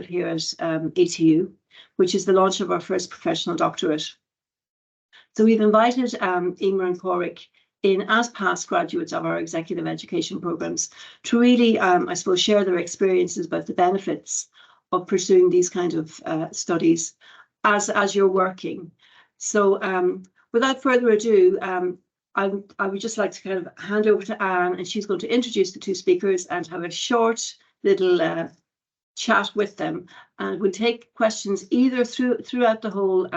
here at ATU, which is the launch of our first professional doctorate. So we've invited Emer and Padraig in as past graduates of our executive education programs to really, I suppose, share their experiences about the benefits of pursuing these kind of studies as you're working. So without further ado, I would just like to kind of hand over to Anne, and she's going to introduce the two speakers and have a short little chat with them. And we'll take questions either throughout the whole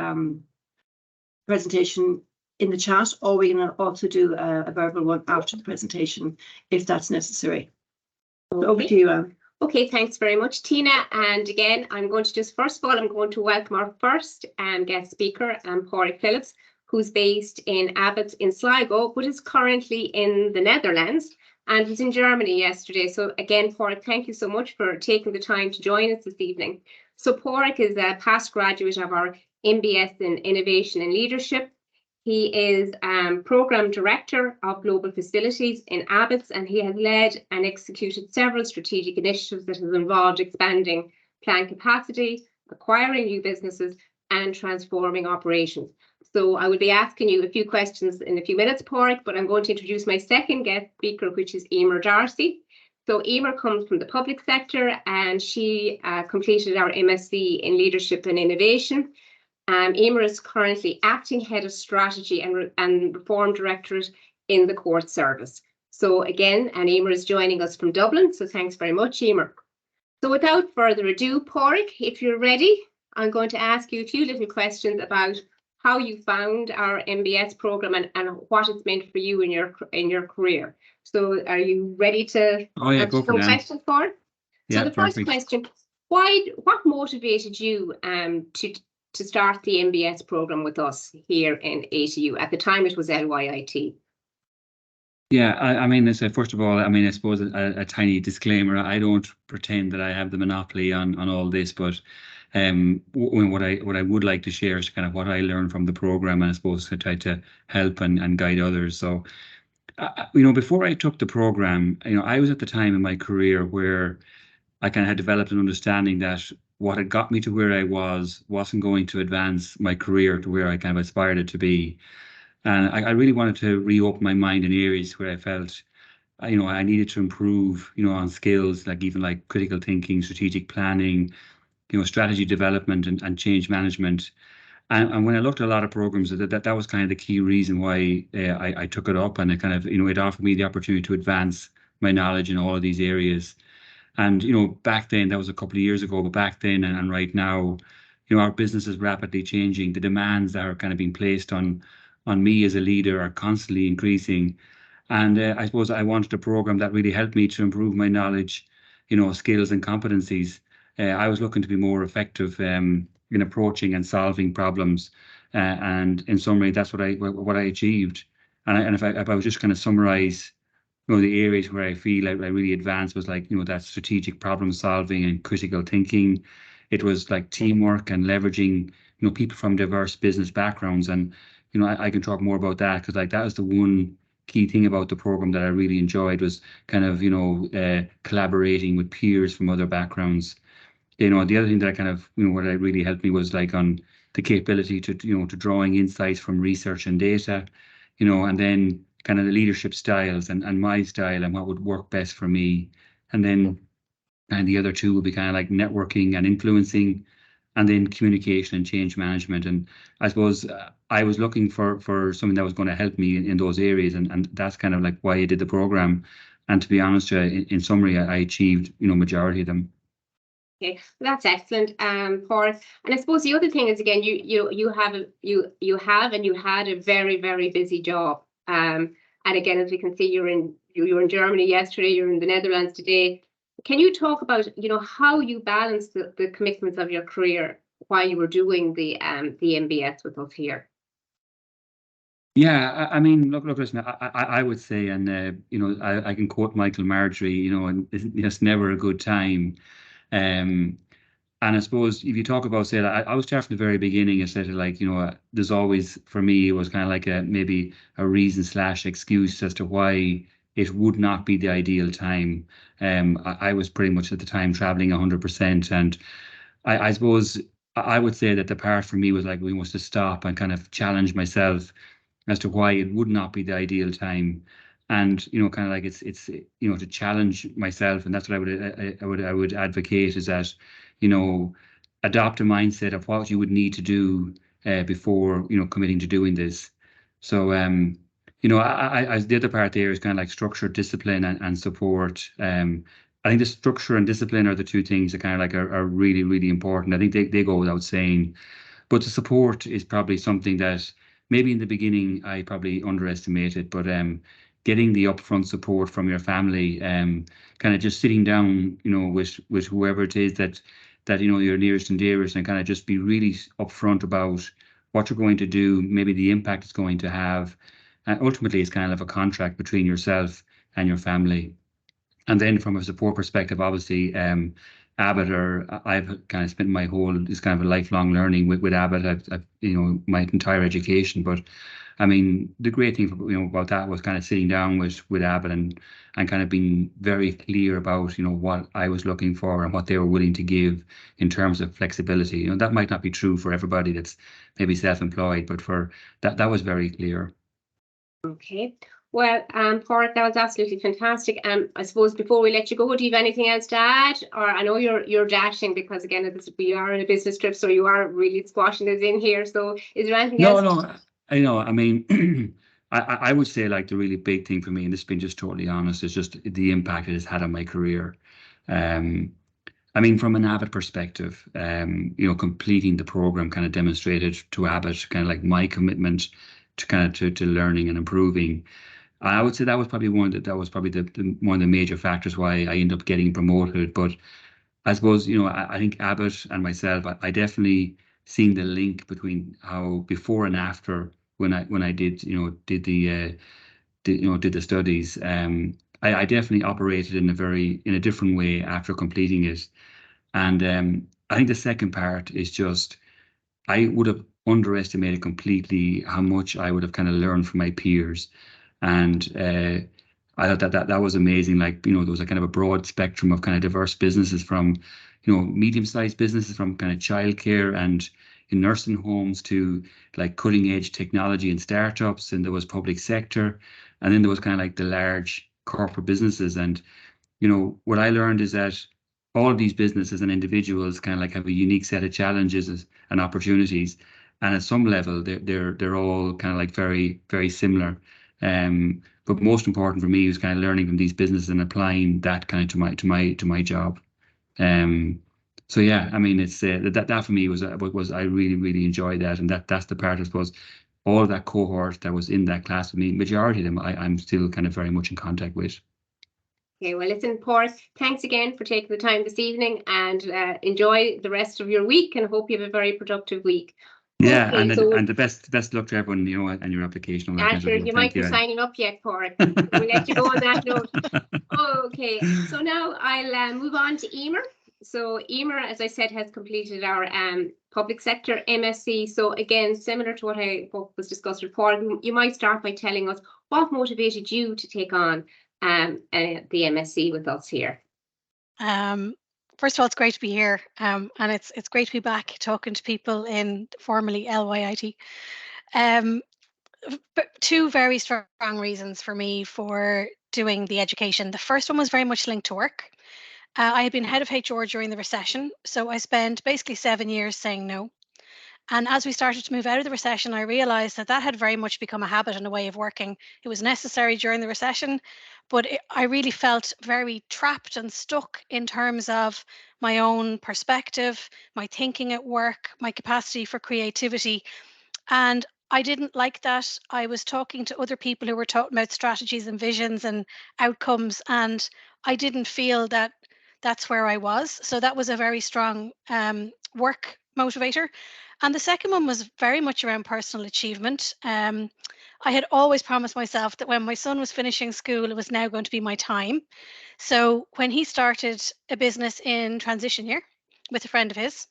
presentation in the chat, or we can also do a verbal one after the presentation if that's necessary. Okay. Over to you, Anne. Okay, thanks very much, Tina. And again, I'm going to just, first of all, I'm going to welcome our first guest speaker, Padraig Phillips, who's based in Abbott in Sligo, but is currently in the Netherlands and was in Germany yesterday. So again, Padraig, thank you so much for taking the time to join us this evening. So Padraig is a past graduate of our MBS in Innovation and Leadership. He is Programme Director of Global Facilities in Abbott, and he has led and executed several strategic initiatives that have involved expanding plant capacity, acquiring new businesses, and transforming operations. So I will be asking you a few questions in a few minutes, Padraig, but I'm going to introduce my second guest speaker, which is Emer Darcy. So Emer comes from the public sector, and she completed our MSc in Leadership and Innovation. Emer is currently Acting Head of Strategy and Reform Directorate in the Court Service. So again, and Emer is joining us from Dublin, so thanks very much, Emer. So without further ado, Padraig, if you're ready, I'm going to ask you a few little questions about how you found our MBS program and what it's meant for you in your career. So are you ready to go for questions, Padraig? Yeah, so the perfect. first question, what motivated you to start the MBS program with us here in ATU? At the time, it was LYIT. Yeah, I mean, first of all, I suppose a tiny disclaimer. I don't pretend that I have the monopoly on all this, but what I would like to share is kind of what I learned from the program, and I suppose to try to help and guide others. So, before I took the program, I was at the time in my career where I kind of had developed an understanding that what had got me to where I wasn't going to advance my career to where I kind of aspired it to be. And I really wanted to reopen my mind in areas where I felt, I needed to improve, on skills like critical thinking, strategic planning, strategy development and change management. And when I looked at a lot of programs, that was kind of the key reason why I took it up, and it kind of, it offered me the opportunity to advance my knowledge in all of these areas. And, back then, that was a couple of years ago, but back then and right now, our business is rapidly changing. The demands that are kind of being placed on me as a leader are constantly increasing. And I suppose I wanted a program that really helped me to improve my knowledge, skills and competencies. I was looking to be more effective in approaching and solving problems. And in summary, that's what I achieved. And if I was just kind of summarize, the areas where I feel I really advanced was that strategic problem solving and critical thinking. It was like teamwork and leveraging, people from diverse business backgrounds. And, I can talk more about that because that was the one key thing about the program that I really enjoyed was kind of, collaborating with peers from other backgrounds. The other thing that I kind of, what really helped me was on the capability to, to drawing insights from research and data, and then kind of the leadership styles and my style and what would work best for me. And then, and the other two would be kind of networking and influencing, and then communication and change management. And I suppose I was looking for something that was going to help me in those areas. And that's kind of why I did the program. And to be honest, in summary, I achieved, majority of them. Okay, that's excellent, Paul. And I suppose the other thing is, again, you have and you had a very, very busy job. And again, as we can see, you were in Germany yesterday, you're in the Netherlands today. Can you talk about, how you balance the commitments of your career while you were doing the MBS with us here? Yeah, I mean, look, listen, I would say, and I can quote Michael Marjorie, and it's never a good time. And I suppose if you talk about, say, I was there from the very beginning, instead of there's always, for me, it was kind of maybe a reason/excuse as to why it would not be the ideal time. I was pretty much at the time traveling 100%, and I suppose I would say that the part for me was like we must stop and kind of challenge myself as to why it would not be the ideal time. And kind of like it's to challenge myself, and that's what I would advocate, is that adopt a mindset of what you would need to do before committing to doing this. So I the other part there is kind of like structure, discipline, and support. I think the structure and discipline are the two things that kind of like are really, really important. I think they go without saying. But the support is probably something that maybe in the beginning I probably underestimated, but getting the upfront support from your family, kind of just sitting down, with whoever it is that your nearest and dearest, and kind of just be really upfront about what you're going to do, maybe the impact it's going to have. And ultimately, it's kind of a contract between yourself and your family. And then from a support perspective, obviously, Abbott, I've kind of spent it's kind of a lifelong learning with Abbott. I've my entire education. But I mean, the great thing about that was kind of sitting down with Abbott and kind of being very clear about what I was looking for and what they were willing to give in terms of flexibility. That might not be true for everybody that's maybe self-employed, but for that was very clear. Okay. Well, Padraig, that was absolutely fantastic. I suppose before we let you go, do you have anything else to add? Or I know you're dashing because again, we are on a business trip, so you are really squashing this in here. So is there anything else? No, I know. I mean, I would say like the really big thing for me, and this has been just totally honest, is just the impact it has had on my career. I mean, from an Abbott perspective, completing the program kind of demonstrated to Abbott kind of like my commitment to kind of to learning and improving. I would say that was probably one of the major factors why I ended up getting promoted. But I suppose I think Abbott and myself, I definitely seen the link between how before and after when I did the studies. I definitely operated in a different way after completing it. And I think the second part is just I would have underestimated completely how much I would have kind of learned from my peers. And I thought that was amazing. Like, there was a kind of a broad spectrum of kind of diverse businesses, from, medium-sized businesses, from kind of childcare and in nursing homes to like cutting edge technology and startups. And there was public sector. And then there was kind of like the large corporate businesses. And, what I learned is that all of these businesses and individuals kind of like have a unique set of challenges and opportunities. And at some level, they're all kind of like very, very similar. But most important for me was kind of learning from these businesses and applying that kind of to my job. So yeah, I mean, it's that for me was I really, really enjoyed that, and that's the part, I suppose, all of that cohort that was in that class with me, majority of them I'm still kind of very much in contact with. Okay, well, listen, Padraig, thanks again for taking the time this evening, and enjoy the rest of your week, and hope you have a very productive week. Yeah, okay, and the best luck to everyone, and your application. Sure, you might be signing up yet, Padraig. We'll let you go on that note. Okay, so now I'll move on to Emer. So Emer, as I said, has completed our public sector MSc. So again, similar to what was discussed with Padraig, you might start by telling us what motivated you to take on the MSc with us here. First of all, it's great to be here, and it's great to be back talking to people in formerly LYIT. But two very strong reasons for me for doing the education. The first one was very much linked to work. I had been head of HR during the recession, so I spent basically 7 years saying no. And as we started to move out of the recession, I realized that had very much become a habit and a way of working. It was necessary during the recession, but I really felt very trapped and stuck in terms of my own perspective, my thinking at work, my capacity for creativity. And I didn't like that. I was talking to other people who were talking about strategies and visions and outcomes, and I didn't feel that that's where I was. So that was a very strong work motivator. And the second one was very much around personal achievement. I had always promised myself that when my son was finishing school, it was now going to be my time. So when he started a business in transition year with a friend of his,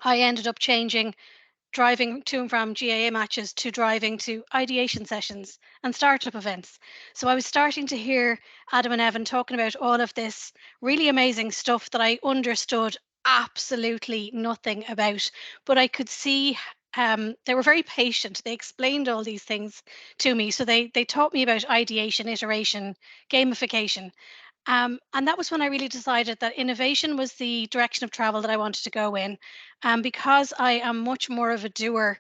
I ended up driving to and from GAA matches to driving to ideation sessions and startup events. So I was starting to hear Adam and Evan talking about all of this really amazing stuff that I understood absolutely nothing about, but I could see they were very patient. They explained all these things to me. So they taught me about ideation, iteration, gamification. And that was when I really decided that innovation was the direction of travel that I wanted to go in. Because I am much more of a doer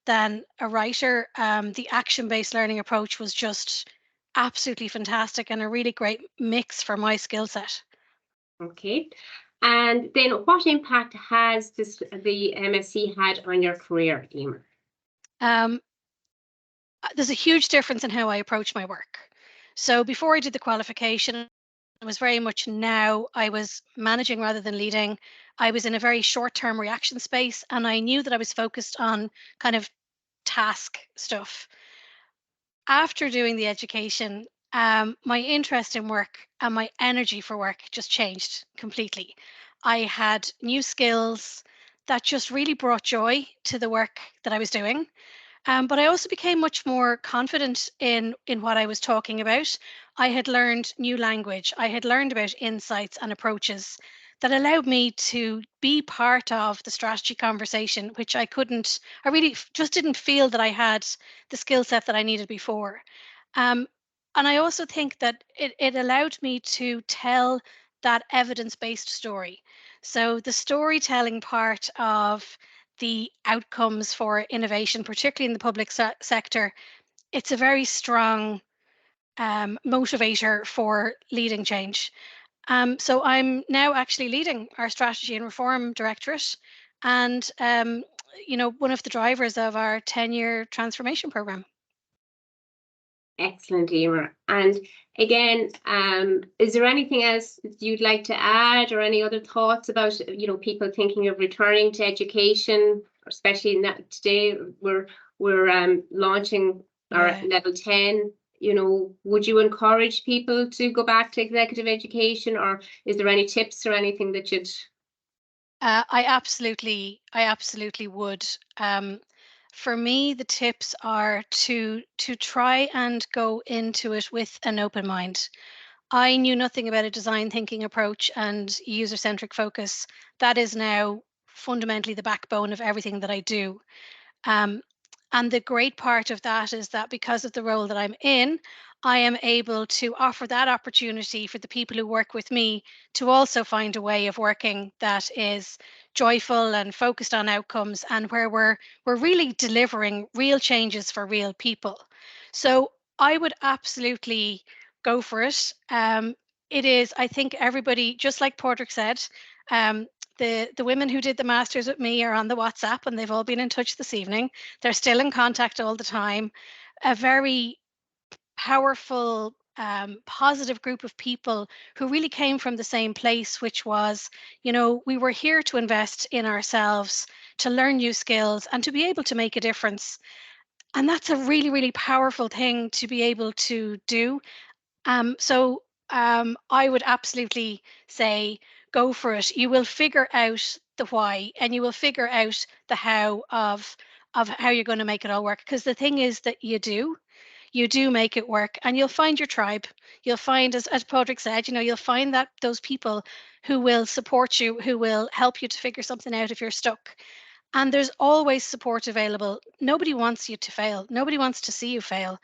than a writer, the action-based learning approach was just absolutely fantastic and a really great mix for my skill set. Okay. And then what impact has the MSc had on your career, Emer? There's a huge difference in how I approach my work. So before I did the qualification, it was very much now I was managing rather than leading. I was in a very short-term reaction space, and I knew that I was focused on kind of task stuff. After doing the education, my interest in work and my energy for work just changed completely. I had new skills that just really brought joy to the work that I was doing. But I also became much more confident in what I was talking about. I had learned new language. I had learned about insights and approaches that allowed me to be part of the strategy conversation, which I really just didn't feel that I had the skill set that I needed before. Um, and I also think that it allowed me to tell that evidence-based story. So the storytelling part of the outcomes for innovation, particularly in the public sector, it's a very strong motivator for leading change. So I'm now actually leading our strategy and reform directorate, and one of the drivers of our 10-year transformation program. Excellent, Emer. And again, is there anything else you'd like to add, or any other thoughts about, people thinking of returning to education, especially today we're launching our level 10. Would you encourage people to go back to executive education, or is there any tips or anything that you'd? I absolutely would. For me, the tips are to try and go into it with an open mind. I knew nothing about a design thinking approach and user-centric focus. That is now fundamentally the backbone of everything that I do. And the great part of that is that because of the role that I'm in, I am able to offer that opportunity for the people who work with me to also find a way of working that is joyful and focused on outcomes, and where we're really delivering real changes for real people. So I would absolutely go for it. It is, I think, everybody, just like Padraig said, the women who did the masters with me are on the WhatsApp, and they've all been in touch this evening. They're still in contact all the time. A very powerful, positive group of people who really came from the same place, which was, we were here to invest in ourselves, to learn new skills, and to be able to make a difference. And that's a really, really powerful thing to be able to do. So I would absolutely say go for it. You will figure out the why, and you will figure out the how of how you're going to make it all work. Because the thing is that you do make it work, and you'll find your tribe. You'll find, as Padraig said, you'll find that those people who will support you, who will help you to figure something out if you're stuck. And there's always support available. Nobody wants you to fail. Nobody wants to see you fail.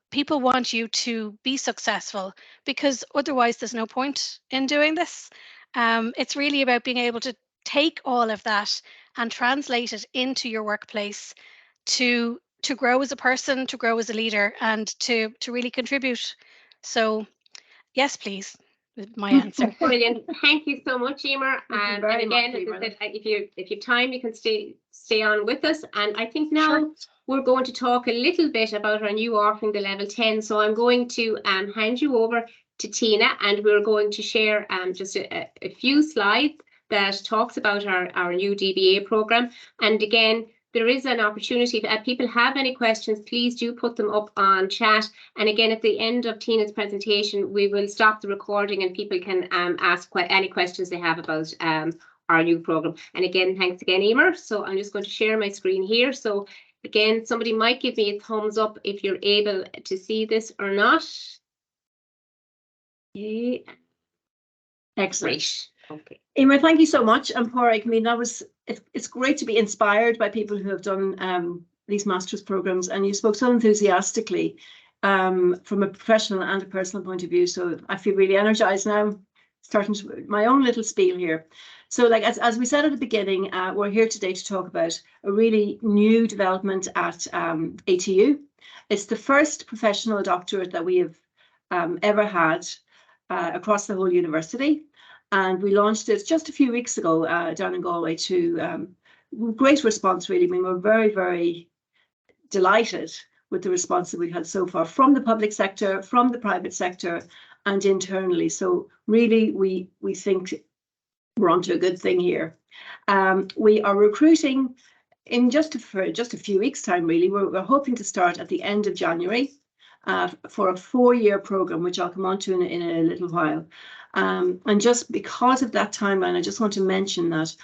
People want you to be successful, because otherwise there's no point in doing this. It's really about being able to take all of that and translate it into your workplace to grow as a person, to grow as a leader, and to really contribute. So yes, please. My answer. Brilliant. Thank you so much, Emer. And again, as I said, if you time, you can stay on with us. And I think now Sure. we're going to talk a little bit about our new offering, the level 10. So I'm going to hand you over to Tina, and we're going to share just a few slides that talks about our new DBA program. And again, there is an opportunity. If people have any questions, please do put them up on chat. And again, at the end of Tina's presentation, we will stop the recording and people can ask any questions they have about our new program. And again, thanks again, Emer. So I'm just going to share my screen here. So again, somebody might give me a thumbs up if you're able to see this or not. Okay. Excellent. Okay. Emer, thank you so much. And Padraig, I mean, it's great to be inspired by people who have done these master's programs, and you spoke so enthusiastically from a professional and a personal point of view. So I feel really energized now, starting my own little spiel here. So like as we said at the beginning, we're here today to talk about a really new development at ATU. It's the first professional doctorate that we have ever had across the whole university. And we launched it just a few weeks ago down in Galway to great response, really. I mean, we're very, very delighted with the response that we've had so far from the public sector, from the private sector, and internally. So really, we think we're onto a good thing here. We are recruiting in just a few weeks' time, really. We're hoping to start at the end of January for a 4-year program, which I'll come on to in a little while. And just because of that timeline, I just want to mention that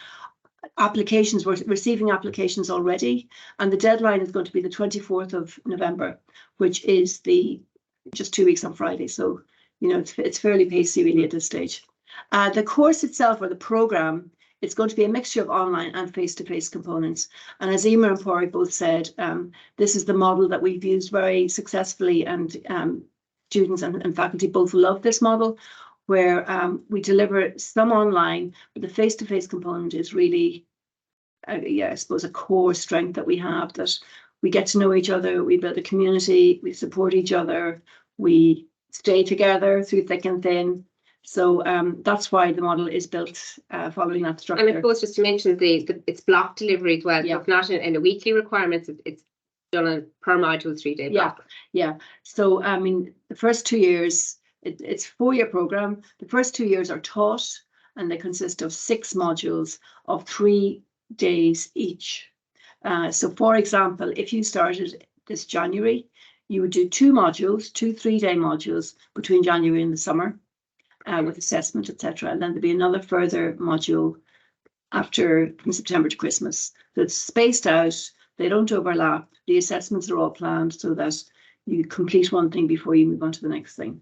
we're receiving applications already, and the deadline is going to be the 24th of November, which is just 2 weeks on Friday. So, you know, it's fairly pacey really at this stage. The course itself, or the program, it's going to be a mixture of online and face-to-face components. And as Emer and Padraig both said, this is the model that we've used very successfully, and students and faculty both love this model, where we deliver some online, but the face-to-face component is really, I suppose, a core strength that we have, that we get to know each other, we build a community, we support each other, we stay together through thick and thin. So that's why the model is built following that structure. And I suppose just to mention it's block delivery as well. Yeah. So it's not in a weekly requirement, it's done on per module 3-day block. Yeah. So I mean, the first 2 years, it's a 4-year program. The first 2 years are taught, and they consist of 6 modules of 3 days each. So for example, if you started this January, you would do 2 modules, 2 3-day modules between January and the summer, with assessment, etc. And then there'd be another further module from September to Christmas. So it's spaced out, they don't overlap, the assessments are all planned so that you complete one thing before you move on to the next thing.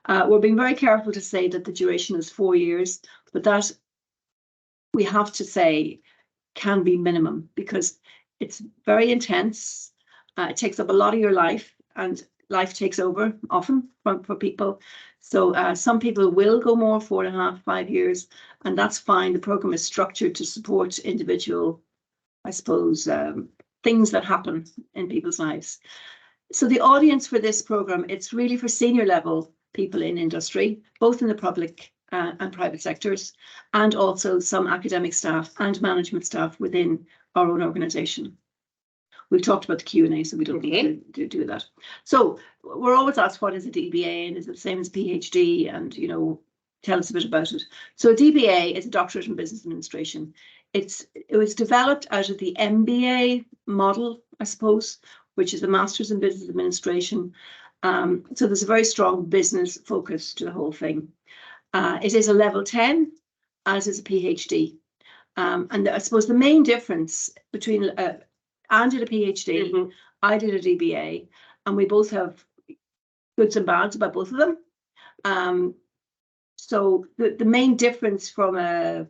We're being very careful to say that the duration is 4 years, but that, we have to say, can be minimum, because it's very intense. It takes up a lot of your life, and life takes over often for people. So some people will go more, 4.5, 5 years, and that's fine. The program is structured to support individual, I suppose, things that happen in people's lives. So the audience for this program, it's really for senior level people in industry, both in the public and private sectors, and also some academic staff and management staff within our own organisation. We've talked about the Q&A, so we don't need to do that. So we're always asked, what is a DBA, and is it the same as PhD? And, you know, tell us a bit about it. So a DBA is a Doctorate in Business Administration. It was developed out of the MBA model, I suppose, which is the Masters in Business Administration. So there's a very strong business focus to the whole thing. It is a level 10, as is a PhD. And I suppose the main difference between Anne did a PhD, I did a DBA, and we both have goods and bads about both of them. So the main difference from a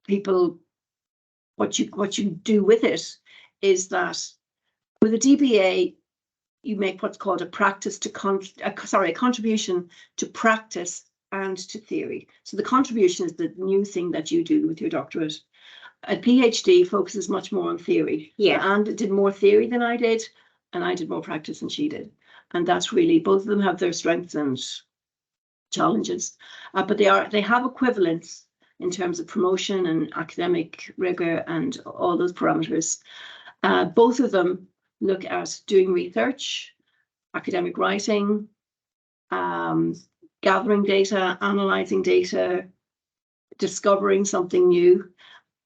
people, what you do with it, is that with a DBA, you make what's called a contribution to practice and to theory. So the contribution is the new thing that you do with your doctorate. A PhD focuses much more on theory. Yeah. Anne did more theory than I did, and I did more practice than she did. And that's really, both of them have their strengths and challenges, but they have equivalence in terms of promotion and academic rigor and all those parameters. Both of them look at doing research, academic writing, gathering data, analysing data, discovering something new,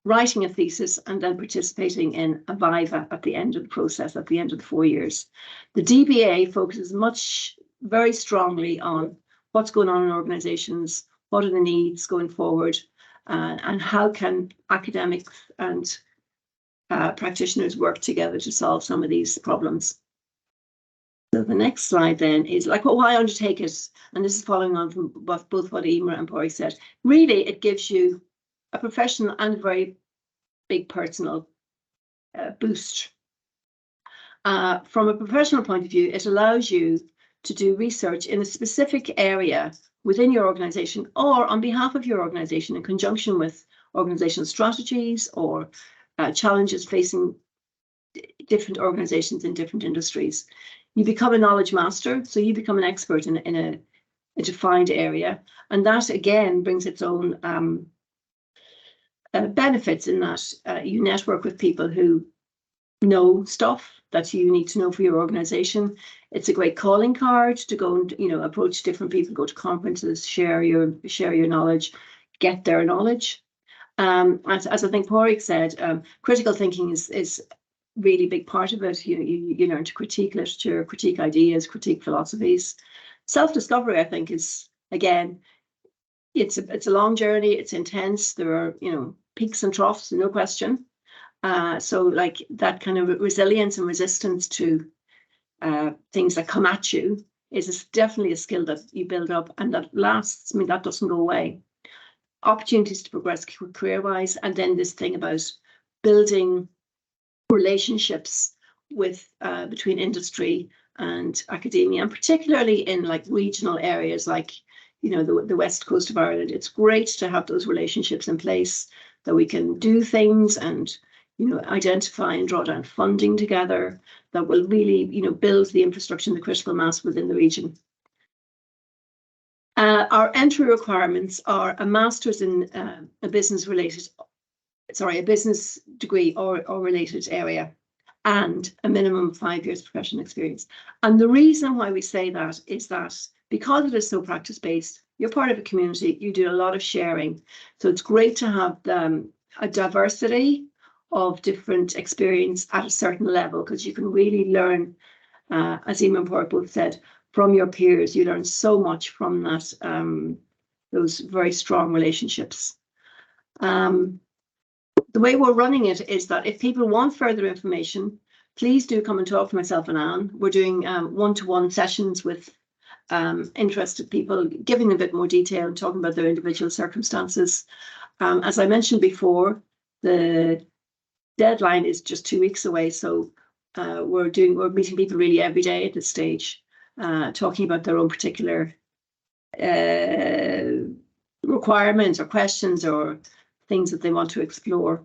writing a thesis, and then participating in a viva at the end of the process, at the end of the 4 years. The DBA focuses very strongly on what's going on in organisations, what are the needs going forward, and how can academics and practitioners work together to solve some of these problems. So the next slide then is like, well, why undertake it? And this is following on from both what Emer and Padraig said. Really, it gives you a professional and very big personal boost. From a professional point of view, it allows you to do research in a specific area within your organization or on behalf of your organization in conjunction with organizational strategies or challenges facing different organizations in different industries. You become a knowledge master, so you become an expert in a defined area, and that again brings its own benefits in that you network with people who know stuff that you need to know for your organization. It's a great calling card to go and approach different people, go to conferences, share your knowledge, get their knowledge. As I think Padraig said, critical thinking is really big part of it. You learn to critique literature, critique ideas, critique philosophies. Self-discovery, I think, is, again, it's a long journey. It's intense. There are peaks and troughs, no question. So like that kind of resilience and resistance to things that come at you is definitely a skill that you build up and that lasts. I mean, that doesn't go away. Opportunities to progress career-wise, and then this thing about building relationships with between industry and academia, and particularly in like regional areas like the west coast of Ireland. It's great to have those relationships in place that we can do things and identify and draw down funding together that will really build the infrastructure and the critical mass within the region. Our entry requirements are a master's in a business degree or related area, and a minimum of 5 years professional experience. And the reason why we say that is that because it is so practice-based, you're part of a community, you do a lot of sharing. So it's great to have a diversity of different experience at a certain level, because you can really learn, as Emer and Padraig both said, from your peers. You learn so much from that, those very strong relationships. The way we're running it is that if people want further information, please do come and talk to myself and Anne. We're doing one-to-one sessions with interested people, giving a bit more detail and talking about their individual circumstances. As I mentioned before, the deadline is just 2 weeks away, so we're meeting people really every day at this stage, talking about their own particular requirements or questions or things that they want to explore.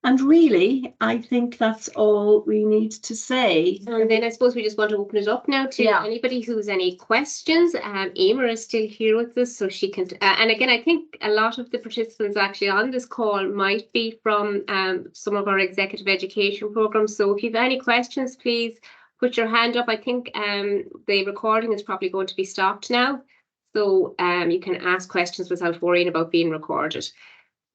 And really, I think that's all we need to say. And then I suppose we just want to open it up now to anybody who's any questions. Emer is still here with us, so she can. And again, I think a lot of the participants actually on this call might be from some of our executive education programs. So if you have any questions, please put your hand up. I think the recording is probably going to be stopped now, so you can ask questions without worrying about being recorded.